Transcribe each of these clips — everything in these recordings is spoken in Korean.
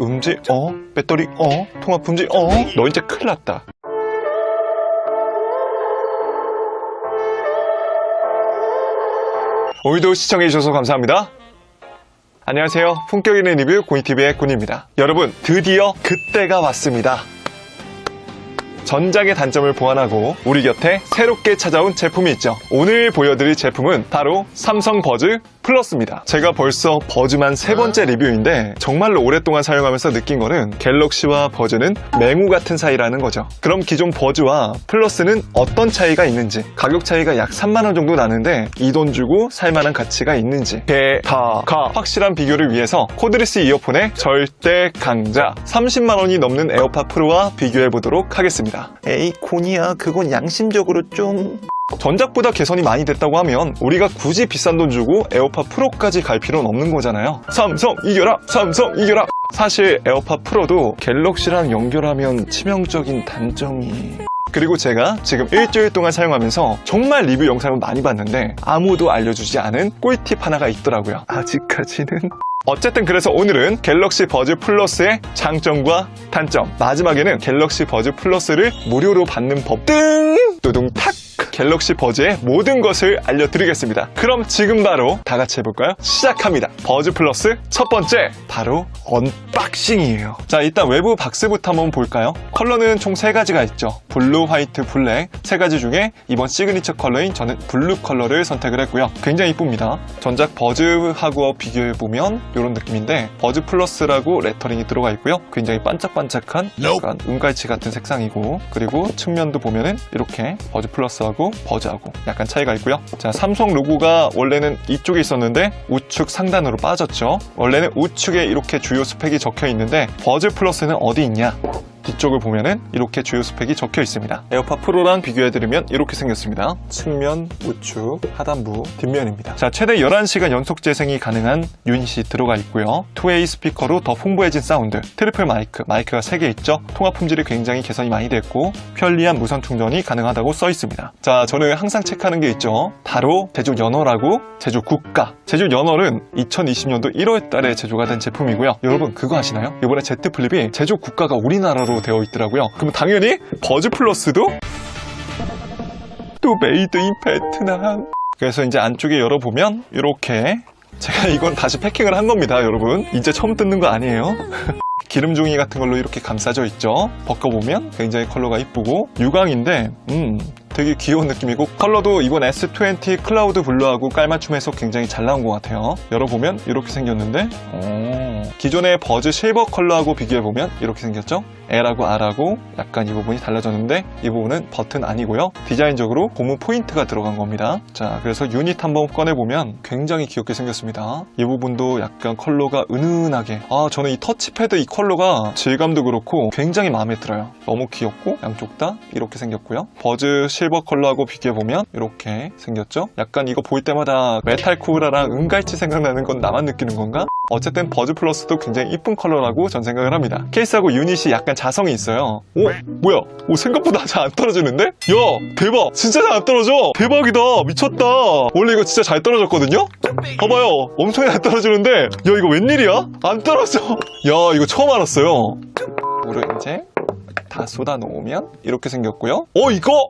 음질 배터리 통화 품질 너 이제 큰일 났다. 오늘도 시청해주셔서 감사합니다. 안녕하세요. 품격 있는 리뷰 고니TV의 군입니다. 여러분, 드디어 그때가 왔습니다. 전작의 단점을 보완하고 우리 곁에 새롭게 찾아온 제품이 있죠. 오늘 보여드릴 제품은 바로 삼성 버즈 플러스입니다. 제가 벌써 버즈만 3번째 리뷰인데 정말로 오랫동안 사용하면서 느낀 거는 갤럭시와 버즈는 맹우 같은 사이라는 거죠. 그럼 기존 버즈와 플러스는 어떤 차이가 있는지, 가격 차이가 약 3만원 정도 나는데 이 돈 주고 살만한 가치가 있는지 게다가 확실한 비교를 위해서 코드리스 이어폰의 절대 강자 30만원이 넘는 에어팟 프로와 비교해보도록 하겠습니다. 에이 고니야, 그건 양심적으로 좀... 전작보다 개선이 많이 됐다고 하면 우리가 굳이 비싼 돈 주고 에어팟 프로까지 갈 필요는 없는 거잖아요. 삼성 이겨라! 삼성 이겨라! 사실 에어팟 프로도 갤럭시랑 연결하면 치명적인 단점이... 그리고 제가 지금 일주일 동안 사용하면서 정말 리뷰 영상을 많이 봤는데 아무도 알려주지 않은 꿀팁 하나가 있더라고요. 아직까지는... 어쨌든 그래서 오늘은 갤럭시 버즈 플러스의 장점과 단점, 마지막에는 갤럭시 버즈 플러스를 무료로 받는 법 등! 두둥탁! 갤럭시 버즈의 모든 것을 알려드리겠습니다. 그럼 지금 바로 다 같이 해볼까요? 시작합니다. 버즈 플러스 첫 번째, 바로 언박싱이에요. 자, 일단 외부 박스부터 한번 볼까요? 컬러는 총 3가지가 있죠. 블루, 화이트, 블랙 3가지 중에 이번 시그니처 컬러인 저는 블루 컬러를 선택을 했고요. 굉장히 이쁩니다. 전작 버즈하고 비교해보면 이런 느낌인데 버즈 플러스라고 레터링이 들어가 있고요. 굉장히 반짝반짝한 약간 은갈치 같은 색상이고, 그리고 측면도 보면은 이렇게 버즈 플러스하고 버즈하고 약간 차이가 있고요. 자, 삼성 로고가 원래는 이쪽에 있었는데 우측 상단으로 빠졌죠. 원래는 우측에 이렇게 주요 스펙이 적혀 있는데 버즈 플러스는 어디 있냐? 뒤쪽을 보면은 이렇게 주요 스펙이 적혀 있습니다. 에어팟 프로랑 비교해드리면 이렇게 생겼습니다. 측면, 우측, 하단부, 뒷면입니다. 자, 최대 11시간 연속 재생이 가능한 유닛이 들어가 있고요. 2웨이 스피커로 더 풍부해진 사운드, 트리플 마이크가 3개 있죠. 통화 품질이 굉장히 개선이 많이 됐고 편리한 무선 충전이 가능하다고 써 있습니다. 자, 저는 항상 체크하는 게 있죠. 바로 제조 연월하고 제조 국가. 제조 연월은 2020년도 1월 달에 제조가 된 제품이고요. 여러분 그거 아시나요? 이번에 Z 플립이 제조 국가가 우리나라로 되어 있더라고요. 그럼 당연히 버즈 플러스도 또 메이드 인 베트남. 그래서 이제 안쪽에 열어보면 이렇게, 제가 이건 다시 패킹을 한 겁니다, 여러분. 이제 처음 뜯는 거 아니에요. 기름종이 같은 걸로 이렇게 감싸져 있죠. 벗겨보면 굉장히 컬러가 이쁘고 유광인데 되게 귀여운 느낌이고, 컬러도 이번 S20 클라우드 블루하고 깔맞춤해서 굉장히 잘 나온 것 같아요. 열어보면 이렇게 생겼는데 기존의 버즈 실버 컬러하고 비교해보면 이렇게 생겼죠. L하고 R하고 약간 이 부분이 달라졌는데 이 부분은 버튼 아니고요. 디자인적으로 고무 포인트가 들어간 겁니다. 자, 그래서 유닛 한번 꺼내보면 굉장히 귀엽게 생겼습니다. 이 부분도 약간 컬러가 은은하게, 저는 이 터치패드 이 컬러가 질감도 그렇고 굉장히 마음에 들어요. 너무 귀엽고 양쪽 다 이렇게 생겼고요. 버즈 실버 컬러하고 비교해보면 이렇게 생겼죠. 약간 이거 볼 때마다 메탈 쿠라랑 은갈치 생각나는 건 나만 느끼는 건가? 어쨌든 버즈 플러스도 굉장히 이쁜 컬러라고 전 생각을 합니다. 케이스하고 유닛이 약간 자성이 있어요. 뭐야? 생각보다 잘 안 떨어지는데? 야, 대박! 진짜 잘 안 떨어져! 대박이다! 미쳤다! 원래 이거 진짜 잘 떨어졌거든요? 봐봐요, 엄청 잘 떨어지는데, 야, 이거 웬일이야? 안 떨어져! 야, 이거 처음 알았어요. 물을 이제 다 쏟아 놓으면 이렇게 생겼고요. 이거!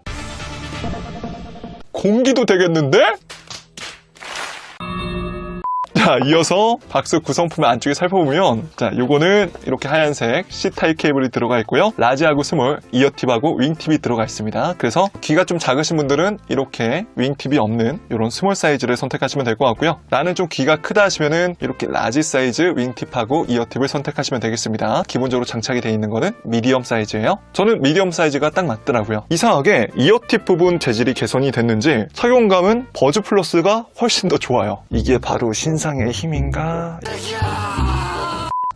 공기도 되겠는데? 자, 이어서 박스 구성품의 안쪽에 살펴보면, 자, 요거는 이렇게 하얀색 C타입 케이블이 들어가 있고요. 라지하고 스몰, 이어팁하고 윙팁이 들어가 있습니다. 그래서 귀가 좀 작으신 분들은 이렇게 윙팁이 없는 이런 스몰 사이즈를 선택하시면 될 것 같고요. 나는 좀 귀가 크다 하시면은 이렇게 라지 사이즈 윙팁하고 이어팁을 선택하시면 되겠습니다. 기본적으로 장착이 되어 있는 거는 미디엄 사이즈예요. 저는 미디엄 사이즈가 딱 맞더라고요. 이상하게 이어팁 부분 재질이 개선이 됐는지 착용감은 버즈 플러스가 훨씬 더 좋아요. 이게 바로 신상의 힘인가?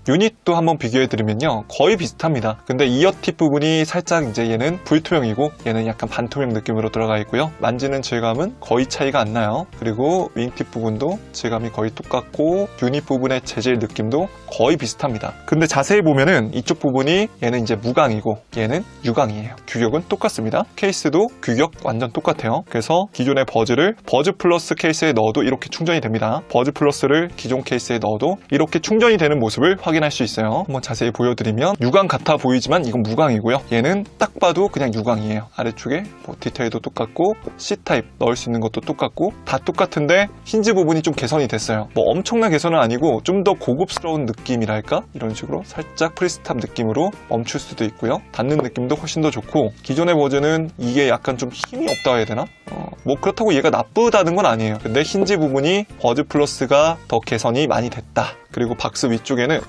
유닛도 한번 비교해드리면요, 거의 비슷합니다. 근데 이어팁 부분이 살짝 이제 얘는 불투명이고 얘는 약간 반투명 느낌으로 들어가 있고요. 만지는 질감은 거의 차이가 안 나요. 그리고 윙팁 부분도 질감이 거의 똑같고 유닛 부분의 재질 느낌도 거의 비슷합니다. 근데 자세히 보면은 이쪽 부분이 얘는 이제 무광이고 얘는 유광이에요. 규격은 똑같습니다. 케이스도 규격 완전 똑같아요. 그래서 기존의 버즈를 버즈 플러스 케이스에 넣어도 이렇게 충전이 됩니다. 버즈 플러스를 기존 케이스에 넣어도 이렇게 충전이 되는 모습을 확인 확인할 수 있어요. 한번 자세히 보여드리면 유광 같아 보이지만 이건 무광이고요. 얘는 딱 봐도 그냥 유광이에요. 아래쪽에 뭐 디테일도 똑같고 C타입 넣을 수 있는 것도 똑같고 다 똑같은데 힌지 부분이 좀 개선이 됐어요. 뭐 엄청난 개선은 아니고 좀 더 고급스러운 느낌이랄까? 이런 식으로 살짝 프리스탑 느낌으로 멈출 수도 있고요. 닿는 느낌도 훨씬 더 좋고 기존의 버전은 이게 약간 좀 힘이 없다고 해야 되나? 뭐 그렇다고 얘가 나쁘다는 건 아니에요. 근데 힌지 부분이 버즈 플러스가 더 개선이 많이 됐다. 그리고 박스 위쪽에는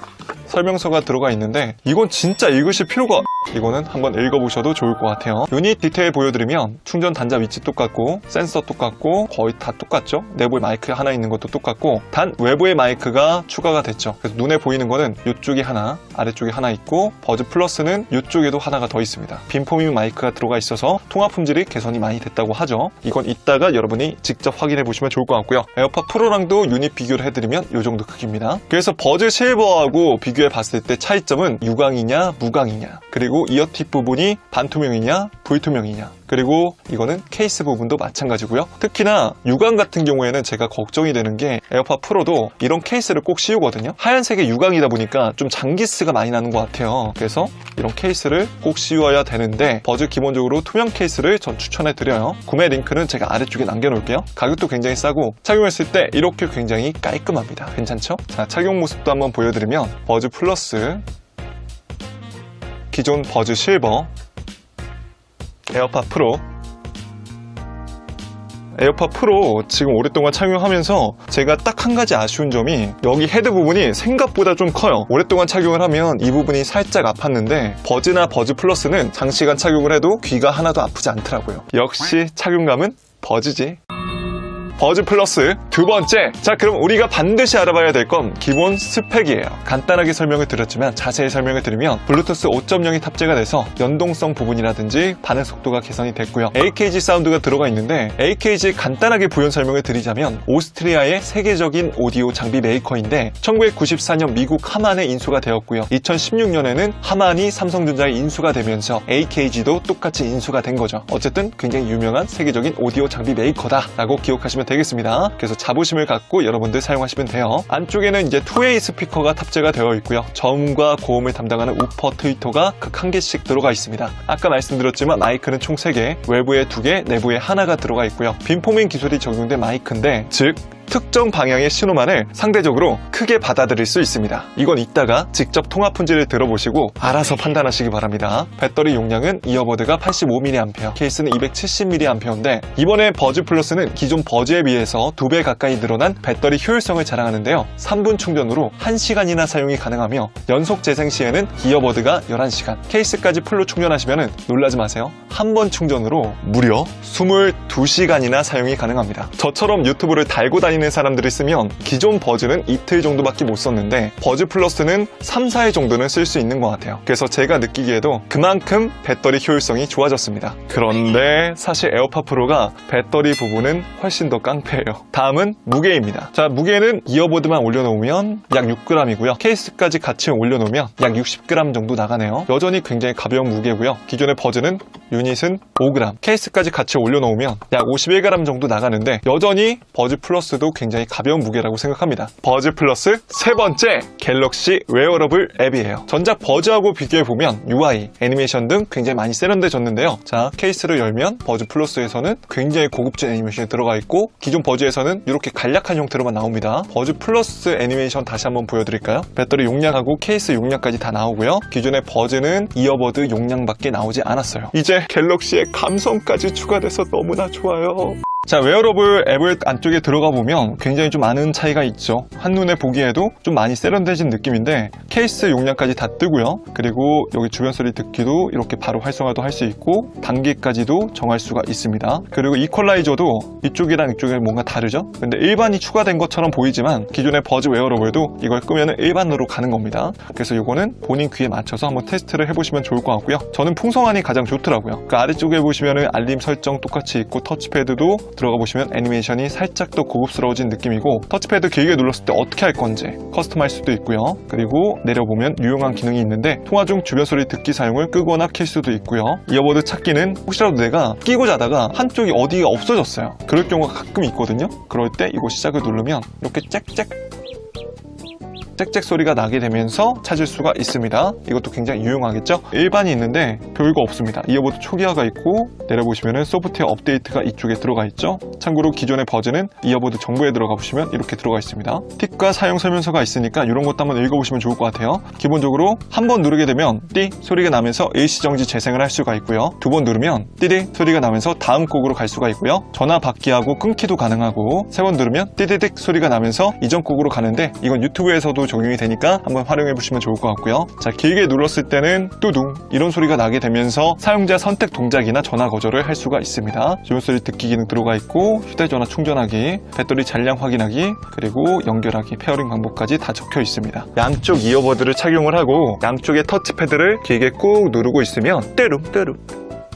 설명서가 들어가 있는데 이건 진짜 읽으실 필요가 이거는 한번 읽어보셔도 좋을 것 같아요. 유닛 디테일 보여드리면 충전 단자 위치 똑같고 센서 똑같고 거의 다 똑같죠. 내부에 마이크 하나 있는 것도 똑같고 단 외부에 마이크가 추가가 됐죠. 그래서 눈에 보이는 거는 이쪽이 하나 아래쪽에 하나 있고 버즈 플러스는 이쪽에도 하나가 더 있습니다. 빔포밍 마이크가 들어가 있어서 통화 품질이 개선이 많이 됐다고 하죠. 이건 이따가 여러분이 직접 확인해 보시면 좋을 것 같고요. 에어팟 프로랑도 유닛 비교를 해드리면 이 정도 크기입니다. 그래서 버즈 실버하고 비교해 봤을 때 차이점은 유광이냐 무광이냐 그리고 이어팁 부분이 반투명이냐 불투명이냐 그리고 이거는 케이스 부분도 마찬가지고요. 특히나 유광 같은 경우에는 제가 걱정이 되는 게 에어팟 프로도 이런 케이스를 꼭 씌우거든요. 하얀색의 유광이다 보니까 좀 장기스가 많이 나는 것 같아요. 그래서 이런 케이스를 꼭 씌워야 되는데 버즈 기본적으로 투명 케이스를 전 추천해 드려요. 구매 링크는 제가 아래쪽에 남겨놓을게요. 가격도 굉장히 싸고 착용했을 때 이렇게 굉장히 깔끔합니다. 괜찮죠? 자, 착용 모습도 한번 보여드리면 버즈 플러스, 기존 버즈 실버, 에어팟 프로. 에어팟 프로 지금 오랫동안 착용하면서 제가 딱 한 가지 아쉬운 점이 여기 헤드 부분이 생각보다 좀 커요. 오랫동안 착용을 하면 이 부분이 살짝 아팠는데 버즈나 버즈 플러스는 장시간 착용을 해도 귀가 하나도 아프지 않더라고요. 역시 착용감은 버즈지. 버즈 플러스 두 번째. 자, 그럼 우리가 반드시 알아봐야 될 건 기본 스펙이에요. 간단하게 설명을 드렸지만 자세히 설명을 드리면 블루투스 5.0이 탑재가 돼서 연동성 부분이라든지 반응 속도가 개선이 됐고요. AKG 사운드가 들어가 있는데 AKG 간단하게 부연 설명을 드리자면 오스트리아의 세계적인 오디오 장비 메이커인데 1994년 미국 하만에 인수가 되었고요. 2016년에는 하만이 삼성전자에 인수가 되면서 AKG도 똑같이 인수가 된 거죠. 어쨌든 굉장히 유명한 세계적인 오디오 장비 메이커다라고 기억하시면 되겠습니다. 그래서 자부심을 갖고 여러분들 사용하시면 돼요. 안쪽에는 이제 2웨이 스피커가 탑재가 되어 있고요. 저음과 고음을 담당하는 우퍼 트위터가 각 한 개씩 들어가 있습니다. 아까 말씀드렸지만 마이크는 총 3개, 외부에 2개, 내부에 하나가 들어가 있고요. 빔포밍 기술이 적용된 마이크인데 즉 특정 방향의 신호만을 상대적으로 크게 받아들일 수 있습니다. 이건 이따가 직접 통화 품질을 들어보시고 알아서 판단하시기 바랍니다. 배터리 용량은 이어버드가 85mAh, 케이스는 270mAh인데 이번에 버즈 플러스는 기존 버즈에 비해서 2배 가까이 늘어난 배터리 효율성을 자랑하는데요. 3분 충전으로 1시간이나 사용이 가능하며 연속 재생 시에는 이어버드가 11시간, 케이스까지 풀로 충전하시면 놀라지 마세요. 한 번 충전으로 무려 22시간이나 사용이 가능합니다. 저처럼 유튜브를 달고 다니는 사람들이 쓰면 기존 버즈는 이틀 정도밖에 못 썼는데 버즈 플러스는 3, 4일 정도는 쓸 수 있는 것 같아요. 그래서 제가 느끼기에도 그만큼 배터리 효율성이 좋아졌습니다. 그런데 사실 에어팟 프로가 배터리 부분은 훨씬 더 깡패예요. 다음은 무게입니다. 자, 무게는 이어버드만 올려놓으면 약 6g이고요. 케이스까지 같이 올려놓으면 약 60g 정도 나가네요. 여전히 굉장히 가벼운 무게고요. 기존의 버즈는 유닛은 5g, 케이스까지 같이 올려놓으면 약 51g 정도 나가는데 여전히 버즈 플러스도 굉장히 가벼운 무게라고 생각합니다. 버즈 플러스 세 번째, 갤럭시 웨어러블 앱이에요. 전작 버즈하고 비교해보면 UI, 애니메이션 등 굉장히 많이 세련돼졌는데요. 자, 케이스를 열면 버즈 플러스에서는 굉장히 고급진 애니메이션이 들어가 있고 기존 버즈에서는 이렇게 간략한 형태로만 나옵니다. 버즈 플러스 애니메이션 다시 한번 보여드릴까요? 배터리 용량하고 케이스 용량까지 다 나오고요. 기존의 버즈는 이어버드 용량밖에 나오지 않았어요. 이제 갤럭시의 감성까지 추가돼서 너무나 좋아요. 자, 웨어러블 앱을 안쪽에 들어가 보면 굉장히 좀 많은 차이가 있죠. 한눈에 보기에도 좀 많이 세련돼진 느낌인데 케이스 용량까지 다 뜨고요. 그리고 여기 주변 소리 듣기도 이렇게 바로 활성화도 할 수 있고 단계까지도 정할 수가 있습니다. 그리고 이퀄라이저도 이쪽이랑 이쪽이랑 뭔가 다르죠. 근데 일반이 추가된 것처럼 보이지만 기존의 버즈 웨어러블도 이걸 끄면 일반으로 가는 겁니다. 그래서 이거는 본인 귀에 맞춰서 한번 테스트를 해보시면 좋을 것 같고요. 저는 풍성함이 가장 좋더라고요. 그 아래쪽에 보시면 알림 설정 똑같이 있고 터치패드도 들어가 보시면 애니메이션이 살짝 더 고급스러워진 느낌이고 터치패드 길게 눌렀을 때 어떻게 할 건지 커스텀할 수도 있고요. 그리고 내려보면 유용한 기능이 있는데 통화 중 주변 소리 듣기 사용을 끄거나 켤 수도 있고요. 이어버드 찾기는 혹시라도 내가 끼고 자다가 한쪽이 어디가 없어졌어요. 그럴 경우가 가끔 있거든요. 그럴 때 이거 시작을 누르면 이렇게 짹짹 짹짹 소리가 나게 되면서 찾을 수가 있습니다. 이것도 굉장히 유용하겠죠? 일반이 있는데 별거 없습니다. 이어보드 초기화가 있고 내려보시면은 소프트웨어 업데이트가 이쪽에 들어가 있죠. 참고로 기존의 버즈는 이어보드 정보에 들어가 보시면 이렇게 들어가 있습니다. 팁과 사용 설명서가 있으니까 이런 것도 한번 읽어보시면 좋을 것 같아요. 기본적으로 한 번 누르게 되면 띠 소리가 나면서 일시정지 재생을 할 수가 있고요. 두 번 누르면 띠디 소리가 나면서 다음 곡으로 갈 수가 있고요. 전화 받기하고 끊기도 가능하고 세 번 누르면 띠디딕 소리가 나면서 이전 곡으로 가는데 이건 유튜브에서도 적용이 되니까 한번 활용해 보시면 좋을 것 같고요. 자, 길게 눌렀을 때는 뚜둥 이런 소리가 나게 되면서 사용자 선택 동작이나 전화 거절을 할 수가 있습니다. 주변 소리 듣기 기능 들어가 있고 휴대전화 충전하기, 배터리 잔량 확인하기, 그리고 연결하기, 페어링 방법까지 다 적혀 있습니다. 양쪽 이어버드를 착용을 하고 양쪽에 터치패드를 길게 꾹 누르고 있으면 떼rum떼rum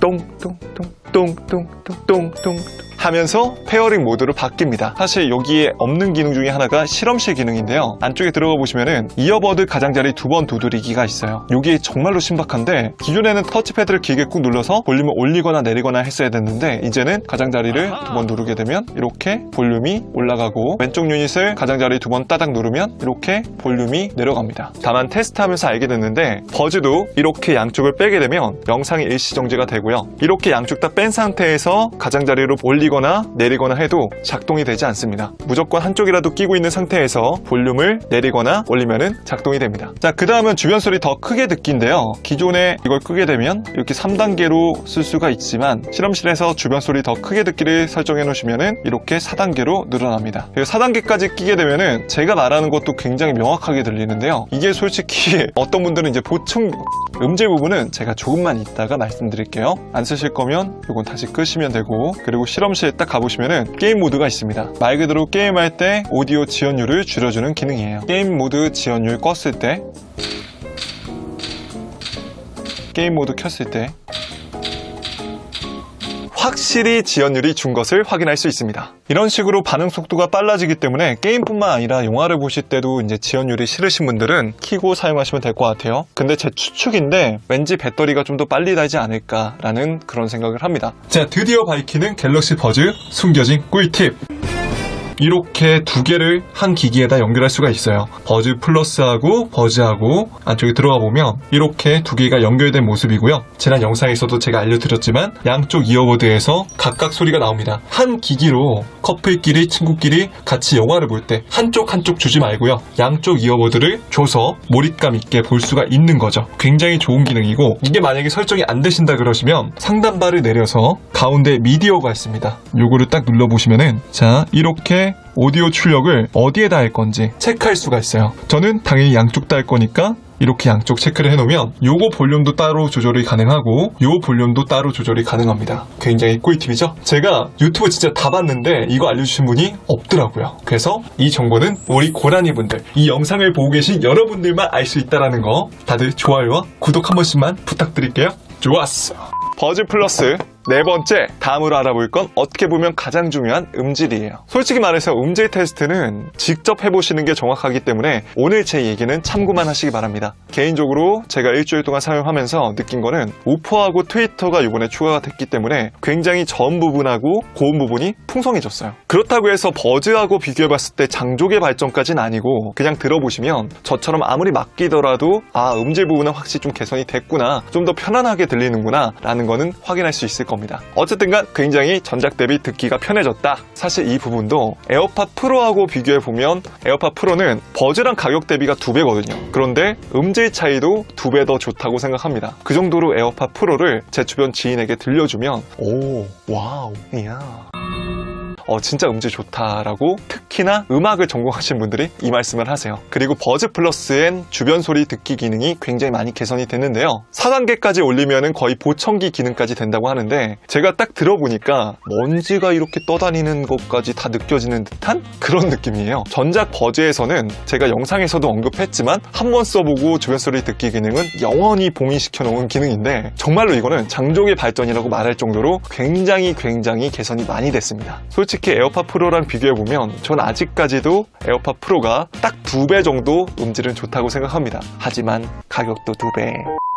똥똥똥똥똥똥똥똥 하면서 페어링 모드로 바뀝니다. 사실 여기에 없는 기능 중에 하나가 실험실 기능인데요. 안쪽에 들어가 보시면은 이어버드 가장자리 두 번 두드리기가 있어요. 이게 정말로 신박한데 기존에는 터치패드를 길게 꾹 눌러서 볼륨을 올리거나 내리거나 했어야 됐는데 이제는 가장자리를 두 번 누르게 되면 이렇게 볼륨이 올라가고 왼쪽 유닛을 가장자리 두 번 따닥 누르면 이렇게 볼륨이 내려갑니다. 다만 테스트하면서 알게 됐는데 버즈도 이렇게 양쪽을 빼게 되면 영상이 일시정지가 되고요. 이렇게 양쪽 다 뺀 상태에서 가장자리로 올리거나 내리거나 해도 작동이 되지 않습니다. 무조건 한쪽이라도 끼고 있는 상태에서 볼륨을 내리거나 올리면 작동이 됩니다. 자, 그 다음은 주변 소리 더 크게 듣기인데요. 기존에 이걸 끄게 되면 이렇게 3단계로 쓸 수가 있지만 실험실에서 주변 소리 더 크게 듣기를 설정해 놓으시면 이렇게 4단계로 늘어납니다. 그리고 4단계까지 끼게 되면 제가 말하는 것도 굉장히 명확하게 들리는데요. 이게 솔직히 어떤 분들은 이제 보충 음질 부분은 제가 조금만 이따가 말씀드릴게요. 안 쓰실 거면 이건 다시 끄시면 되고, 그리고 실험실에 딱 가보시면은 게임 모드가 있습니다. 말 그대로 게임할 때 오디오 지연율을 줄여주는 기능이에요. 게임 모드 지연율 껐을 때, 게임 모드 켰을 때 확실히 지연율이 준 것을 확인할 수 있습니다. 이런 식으로 반응 속도가 빨라지기 때문에 게임뿐만 아니라 영화를 보실 때도 이제 지연율이 싫으신 분들은 켜고 사용하시면 될 것 같아요. 근데 제 추측인데 왠지 배터리가 좀 더 빨리 달지 않을까라는 그런 생각을 합니다. 자, 드디어 밝히는 갤럭시 버즈 숨겨진 꿀팁. 이렇게 두 개를 한 기기에다 연결할 수가 있어요. 버즈 플러스하고 버즈하고 안쪽에 들어가 보면 이렇게 두 개가 연결된 모습이고요. 지난 영상에서도 제가 알려드렸지만 양쪽 이어버드에서 각각 소리가 나옵니다. 한 기기로 커플끼리 친구끼리 같이 영화를 볼 때 한쪽 주지 말고요. 양쪽 이어버드를 줘서 몰입감 있게 볼 수가 있는 거죠. 굉장히 좋은 기능이고, 이게 만약에 설정이 안 되신다 그러시면 상단바를 내려서 가운데 미디어가 있습니다. 요거를 딱 눌러보시면은 자, 이렇게 오디오 출력을 어디에다 할 건지 체크할 수가 있어요. 저는 당연히 양쪽 다 할 거니까 이렇게 양쪽 체크를 해놓으면 요거 볼륨도 따로 조절이 가능하고 요 볼륨도 따로 조절이 가능합니다. 굉장히 꿀팁이죠? 제가 유튜브 진짜 다 봤는데 이거 알려주신 분이 없더라고요. 그래서 이 정보는 우리 고라니 분들, 이 영상을 보고 계신 여러분들만 알 수 있다는 거, 다들 좋아요와 구독 한 번씩만 부탁드릴게요. 좋았어. 버즈 플러스 네 번째, 다음으로 알아볼 건 어떻게 보면 가장 중요한 음질이에요. 솔직히 말해서 음질 테스트는 직접 해보시는 게 정확하기 때문에 오늘 제 얘기는 참고만 하시기 바랍니다. 개인적으로 제가 일주일 동안 사용하면서 느낀 거는 우퍼하고 트위터가 이번에 추가가 됐기 때문에 굉장히 전 부분하고 고음 부분이 풍성해졌어요. 그렇다고 해서 버즈하고 비교해봤을 때 장족의 발전까지는 아니고 그냥 들어보시면 저처럼 아무리 맡기더라도 아, 음질 부분은 확실히 좀 개선이 됐구나, 좀 더 편안하게 들리는구나 라는 거는 확인할 수 있을 겁니다. 어쨌든간 굉장히 전작 대비 듣기가 편해졌다. 사실 이 부분도 에어팟 프로하고 비교해보면 에어팟 프로는 버즈랑 가격 대비가 2배거든요. 그런데 음질 차이도 2배 더 좋다고 생각합니다. 그 정도로 에어팟 프로를 제 주변 지인에게 들려주면 오, 와우, 이야, 진짜 음질 좋다라고 특히나 음악을 전공하신 분들이 이 말씀을 하세요. 그리고 버즈 플러스엔 주변 소리 듣기 기능이 굉장히 많이 개선이 됐는데요. 4단계까지 올리면 거의 보청기 기능까지 된다고 하는데 제가 딱 들어보니까 먼지가 이렇게 떠다니는 것까지 다 느껴지는 듯한 그런 느낌이에요. 전작 버즈에서는 제가 영상에서도 언급했지만 한번 써보고 주변 소리 듣기 기능은 영원히 봉인시켜 놓은 기능인데 정말로 이거는 장족의 발전이라고 말할 정도로 굉장히 개선이 많이 됐습니다. 솔직히 에어팟 프로랑 비교해보면 전 아직까지도 에어팟 프로가 딱 2배 정도 음질은 좋다고 생각합니다. 하지만 가격도 2배.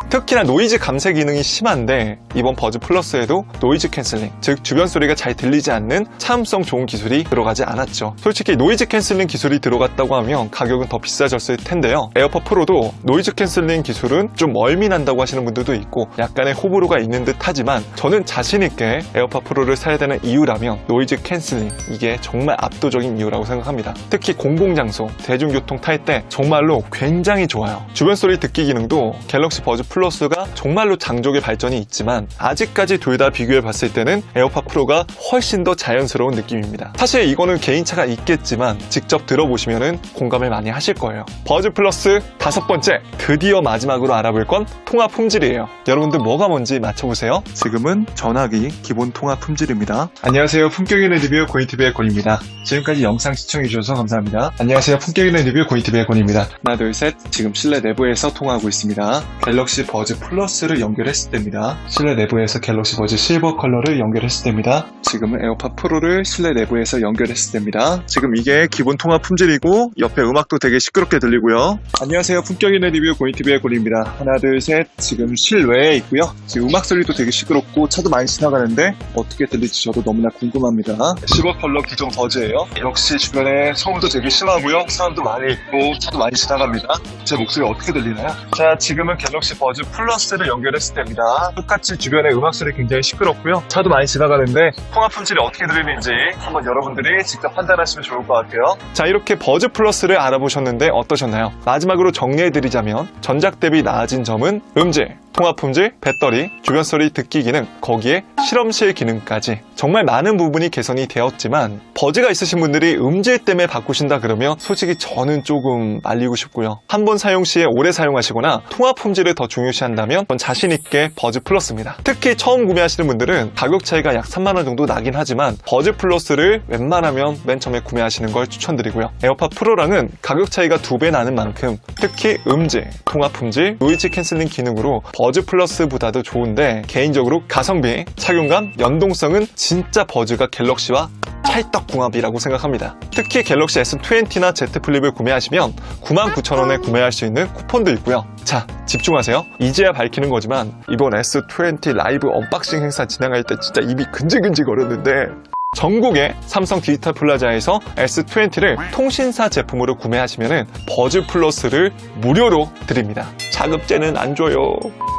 특히나 노이즈 감쇄 기능이 심한데 이번 버즈 플러스에도 노이즈 캔슬링, 즉 주변 소리가 잘 들리지 않는 차음성 좋은 기술이 들어가지 않았죠. 솔직히 노이즈 캔슬링 기술이 들어갔다고 하면 가격은 더 비싸졌을 텐데요. 에어팟 프로도 노이즈 캔슬링 기술은 좀 멀미난다고 하시는 분들도 있고 약간의 호불호가 있는 듯 하지만 저는 자신있게 에어팟 프로를 사야 되는 이유라면 노이즈 캔슬링, 이게 정말 압도적인 이유라고 생각합니다. 특히 공공장소, 대중교통 탈 때 정말로 굉장히 좋아요. 주변 소리 듣기 기능도 갤럭시 버즈 플러스가 정말로 장족의 발전이 있지만 아직까지 둘 다 비교해 봤을 때는 에어팟 프로가 훨씬 더 자연스러운 느낌입니다. 사실 이거는 개인차가 있겠지만 직접 들어보시면 공감을 많이 하실 거예요. 버즈 플러스 5번째, 드디어 마지막으로 알아볼 건 통화 품질이에요. 여러분들 뭐가 뭔지 맞춰보세요. 지금은 전화기 기본 통화 품질입니다. 안녕하세요. 품격 있는 리뷰 고인TV의 권입니다. 지금까지 영상 시청해주셔서 감사합니다. 안녕하세요. 품격 있는 리뷰 고인TV의 권입니다. 하나 둘 셋, 지금 실내 내부에서 통화하고 있습니다. 갤럭시 버즈 플러스를 연결했을 때입니다. 실내 내부에서 갤럭시 버즈 실버 컬러를 연결했을 때입니다. 지금은 에어팟 프로를 실내 내부에서 연결했을 때입니다. 지금 이게 기본 통화 품질이고 옆에 음악도 되게 시끄럽게 들리고요. 안녕하세요. 품격 있는 리뷰 고인TV의 권입니다. 하나 둘 셋, 지금 실외에 있고요. 지금 음악 소리도 되게 시끄럽고 차도 많이 지나가는데 어떻게 들릴지 저도 너무나 궁금합니다. 실버 컬러 기존 버즈예요. 역시 주변에 소음도 되게 심하고요. 사람도 많이 있고 차도 많이 지나갑니다. 제 목소리 어떻게 들리나요? 자, 지금은 갤럭시 버즈 플러스를 연결했을 때입니다. 똑같이 주변에 음악 소리 굉장히 시끄럽고요. 차도 많이 지나가는데 통화 품질이 어떻게 들리는지 한번 여러분들이 직접 판단하시면 좋을 것 같아요. 자, 이렇게 버즈 플러스를 알아보셨는데 어떠셨나요? 마지막으로 정리해드리자면 전작 대비 나아진 점은 음질, 통화 품질, 배터리, 주변 소리 듣기 기능, 거기에 실험실 기능까지 정말 많은 부분이 개선이 되었지만 버즈가 있으신 분들이 음질 때문에 바꾸신다 그러면 솔직히 저는 조금 말리고 싶고요. 한 번 사용 시에 오래 사용하시거나 통화 품질을 더 중요시한다면 전 자신있게 버즈 플러스입니다. 특히 처음 구매하시는 분들은 가격 차이가 약 3만원 정도 나긴 하지만 버즈 플러스를 웬만하면 맨 처음에 구매하시는 걸 추천드리고요. 에어팟 프로랑은 가격 차이가 2배 나는 만큼 특히 음질, 통화 품질, 노이즈 캔슬링 기능으로 버즈 플러스보다도 좋은데 개인적으로 가성비, 착용감, 연동성은 진짜 버즈가 갤럭시와 찰떡궁합이라고 생각합니다. 특히 갤럭시 S20나 Z 플립을 구매하시면 99,000원에 구매할 수 있는 쿠폰도 있고요. 자, 집중하세요. 이제야 밝히는 거지만 이번 S20 라이브 언박싱 행사 진행할 때 진짜 입이 근질근질 거렸는데 전국의 삼성 디지털 플라자에서 S20를 통신사 제품으로 구매하시면 버즈 플러스를 무료로 드립니다. 자급제는 안 줘요.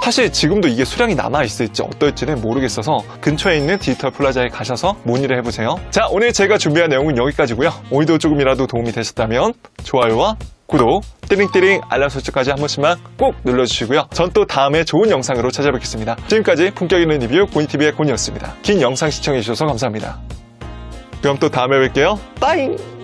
사실 지금도 이게 수량이 남아있을지 어떨지는 모르겠어서 근처에 있는 디지털 플라자에 가셔서 문의를 해보세요. 자, 오늘 제가 준비한 내용은 여기까지고요. 오늘도 조금이라도 도움이 되셨다면 좋아요와 구독, 띠링띠링 알람 설정까지 한 번씩만 꼭 눌러주시고요. 전 또 다음에 좋은 영상으로 찾아뵙겠습니다. 지금까지 품격 있는 리뷰 고인TV의 곤이었습니다. 긴 영상 시청해주셔서 감사합니다. 그럼 또 다음에 뵐게요. 빠잉!